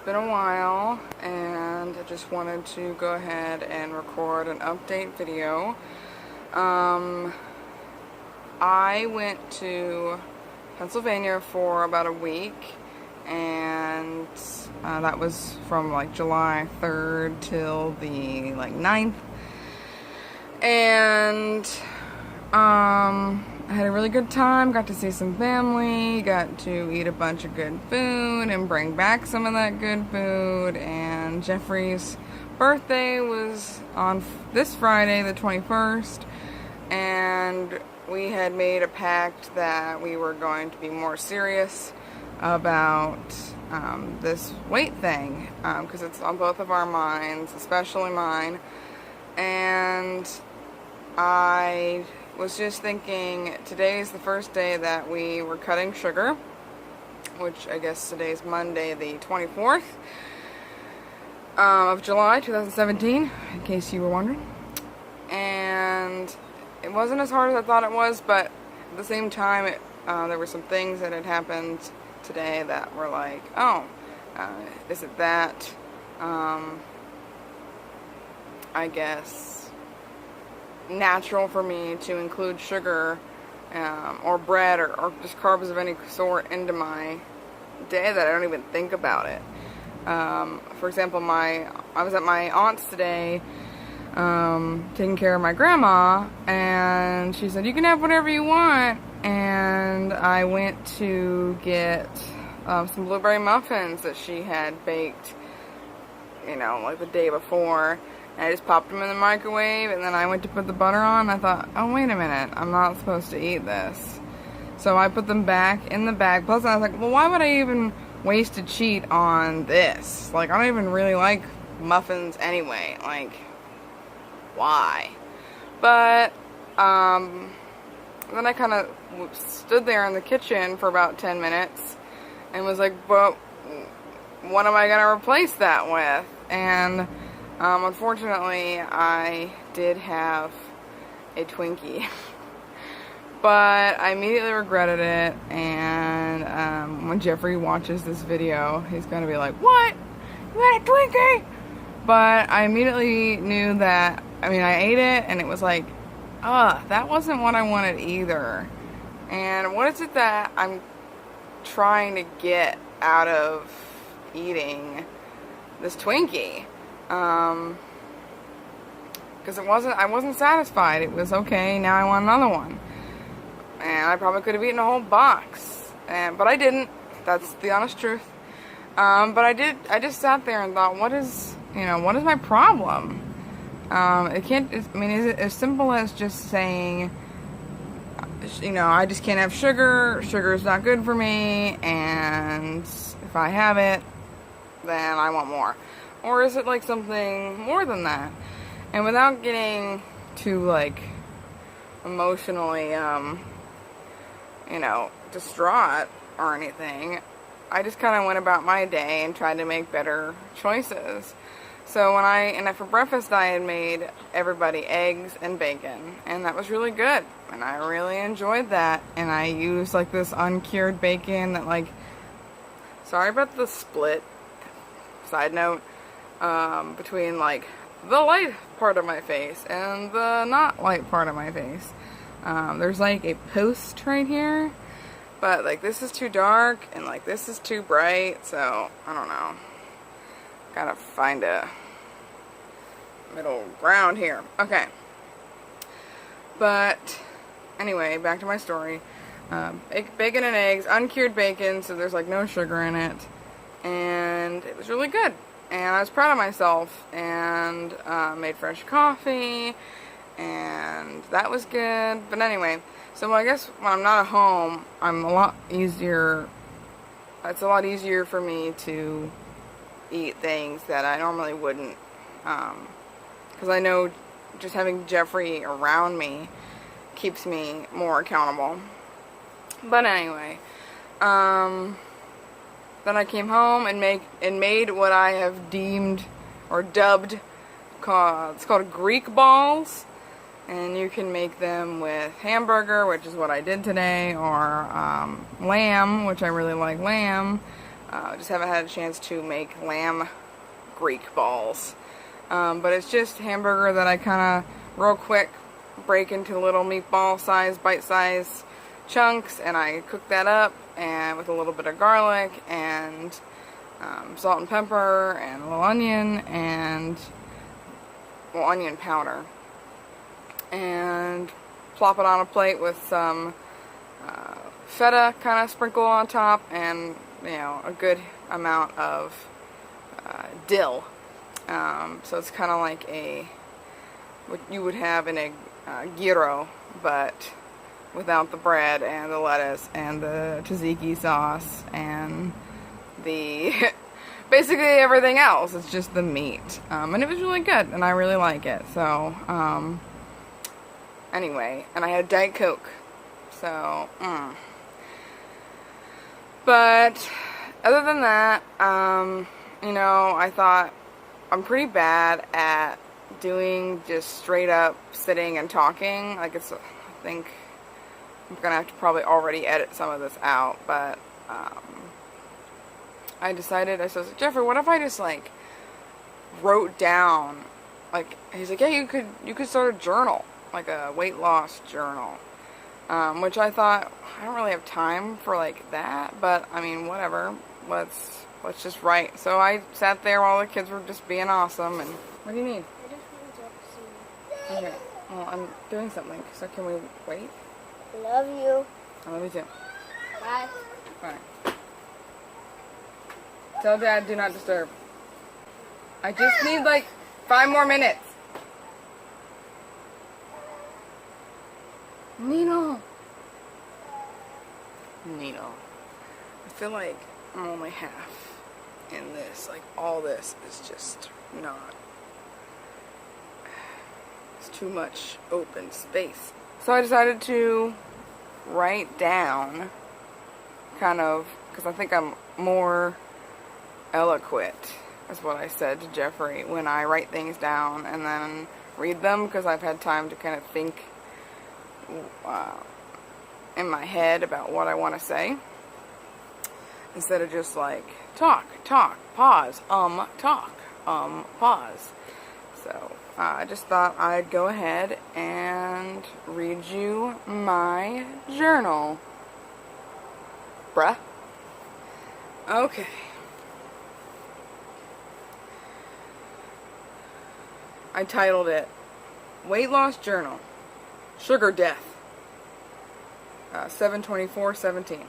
been a while, and I just wanted to go ahead and record an update video. I went to Pennsylvania for about a week, and that was from like July 3rd till the 9th. And I had a really good time, got to see some family, got to eat a bunch of good food and bring back some of that good food. And Jeffrey's birthday was on this Friday, the 21st, and we had made a pact that we were going to be more serious about this weight thing, because it's on both of our minds, especially mine. And I was just thinking, today's the first day that we were cutting sugar, which I guess today's Monday, the 24th of July 2017, in case you were wondering. And it wasn't as hard as I thought it was, but at the same time, there were some things that had happened today that were like, oh, is it that, I guess, natural for me to include sugar or bread or just carbs of any sort into my day that I don't even think about it. For example, I was at my aunt's today taking care of my grandma, and she said, you can have whatever you want. And I went to get some blueberry muffins that she had baked, like the day before. I just popped them in the microwave, and then I went to put the butter on. I thought, oh, wait a minute, I'm not supposed to eat this. So I put them back in the bag. Plus, I was like, well, why would I even waste a cheat on this? Like, I don't even really like muffins anyway. Like, why? But, then I kind of stood there in the kitchen for about 10 minutes and was like, but what am I going to replace that with? And unfortunately, I did have a Twinkie, but I immediately regretted it. And when Jeffrey watches this video, he's going to be like, what? You had a Twinkie? But I immediately knew that, I ate it, and it was like, that wasn't what I wanted either. And what is it that I'm trying to get out of eating this Twinkie? Because I wasn't satisfied. It was okay, now I want another one. And I probably could have eaten a whole box. But I didn't. That's the honest truth. But I just sat there and thought, what is my problem? Is it as simple as just saying, I just can't have sugar, sugar is not good for me, and if I have it, then I want more? Or is it like something more than that? And without getting too emotionally, distraught or anything, I just kind of went about my day and tried to make better choices. So for breakfast I had made everybody eggs and bacon, and that was really good, and I really enjoyed that. And I used this uncured bacon that sorry about the split, side note, between the light part of my face and the not light part of my face. There's a post right here, but this is too dark and this is too bright, so I don't know. Gotta find a middle ground here. Okay. But anyway, back to my story. Bacon and eggs, uncured bacon, so there's no sugar in it, and it was really good. And I was proud of myself, and made fresh coffee, and that was good. But anyway, so I guess when I'm not at home, it's a lot easier for me to eat things that I normally wouldn't, because I know just having Jeffrey around me keeps me more accountable. But anyway, then I came home and made what I have deemed or dubbed, it's called Greek balls, and you can make them with hamburger, which is what I did today, or lamb, which I really like lamb, Just haven't had a chance to make lamb Greek balls. But it's just hamburger that I kind of real quick break into little meatball size, bite-sized chunks, and I cook that up and with a little bit of garlic and salt and pepper and a little onion and onion powder, and plop it on a plate with some feta kind of sprinkled on top, and a good amount of dill. So it's kind of like what you would have in a gyro, but without the bread and the lettuce and the tzatziki sauce and the basically everything else. It's just the meat. And it was really good, and I really like it. So, anyway, and I had Diet Coke. So, But, other than that, I thought I'm pretty bad at doing just straight up sitting and talking. I think I'm gonna have to probably already edit some of this out, but, I said, Jeffrey, what if I just, wrote down, he's like, yeah, you could start a journal, like a weight loss journal, which I thought, I don't really have time for, that, but, I mean, whatever, let's just write. So I sat there while the kids were just being awesome, and, what do you need? I just want to talk to you. Okay, well, I'm doing something, so can we wait? Love you. I love you too. Bye. Bye. Tell Dad, do not disturb. I just need 5 more minutes. Nino. I feel like I'm only half in this. All this is just not. It's too much open space. So I decided to write down, because I think I'm more eloquent, is what I said to Jeffrey, when I write things down and then read them, because I've had time to kind of think in my head about what I want to say, instead of just talk, pause, talk, pause. So I just thought I'd go ahead and read you my journal. Bruh. Okay. I titled it, Weight Loss Journal, Sugar Death, 7/24/17.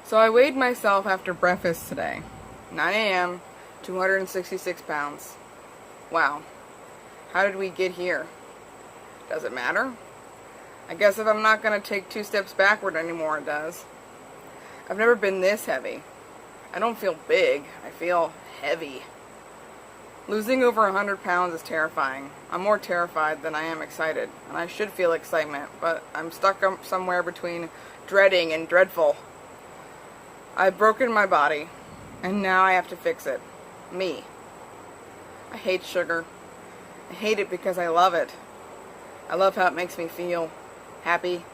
So I weighed myself after breakfast today, 9 a.m., 266 pounds. Wow. How did we get here? Does it matter? I guess if I'm not going to take 2 steps backward anymore, it does. I've never been this heavy. I don't feel big. I feel heavy. Losing over 100 pounds is terrifying. I'm more terrified than I am excited, and I should feel excitement, but I'm stuck somewhere between dreading and dreadful. I've broken my body, and now I have to fix it. Me. I hate sugar. I hate it because I love it. I love how it makes me feel happy.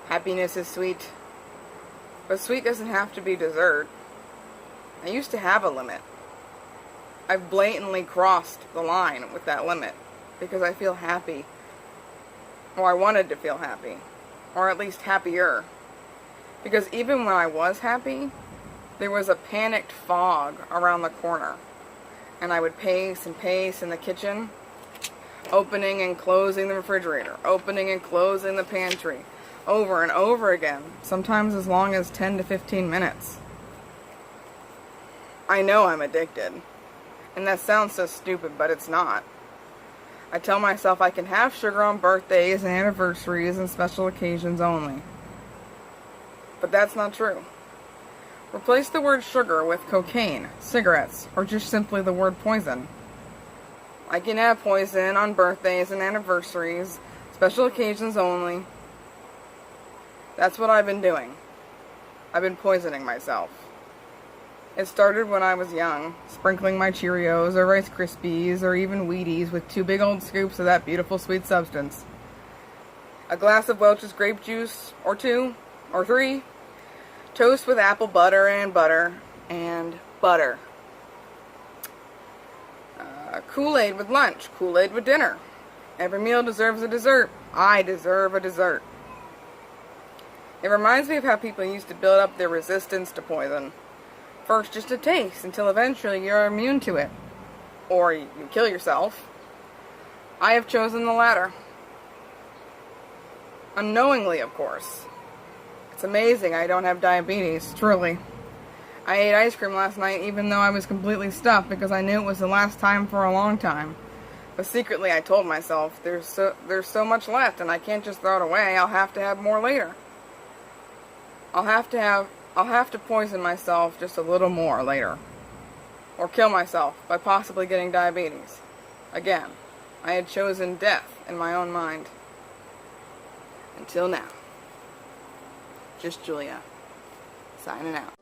Happiness is sweet. But sweet doesn't have to be dessert. I used to have a limit. I've blatantly crossed the line with that limit because I feel happy. Or I wanted to feel happy. Or at least happier. Because even when I was happy, there was a panicked fog around the corner. And I would pace and pace in the kitchen, opening and closing the refrigerator, opening and closing the pantry, over and over again, sometimes as long as 10 to 15 minutes. I know I'm addicted. And that sounds so stupid, but it's not. I tell myself I can have sugar on birthdays and anniversaries and special occasions only. But that's not true. Replace the word sugar with cocaine, cigarettes, or just simply the word poison. I can have poison on birthdays and anniversaries, special occasions only. That's what I've been doing. I've been poisoning myself. It started when I was young, sprinkling my Cheerios or Rice Krispies or even Wheaties with 2 big old scoops of that beautiful sweet substance. A glass of Welch's grape juice, or 2, or 3, Toast with apple butter and butter and butter. Kool-Aid with lunch, Kool-Aid with dinner. Every meal deserves a dessert. I deserve a dessert. It reminds me of how people used to build up their resistance to poison. First just a taste, until eventually you're immune to it. Or you kill yourself. I have chosen the latter. Unknowingly, of course. It's amazing I don't have diabetes, truly. I ate ice cream last night even though I was completely stuffed because I knew it was the last time for a long time. But secretly I told myself, there's so much left and I can't just throw it away, I'll have to have more later. I'll have to poison myself just a little more later. Or kill myself by possibly getting diabetes. Again, I had chosen death in my own mind. Until now. Just Julia. Signing out.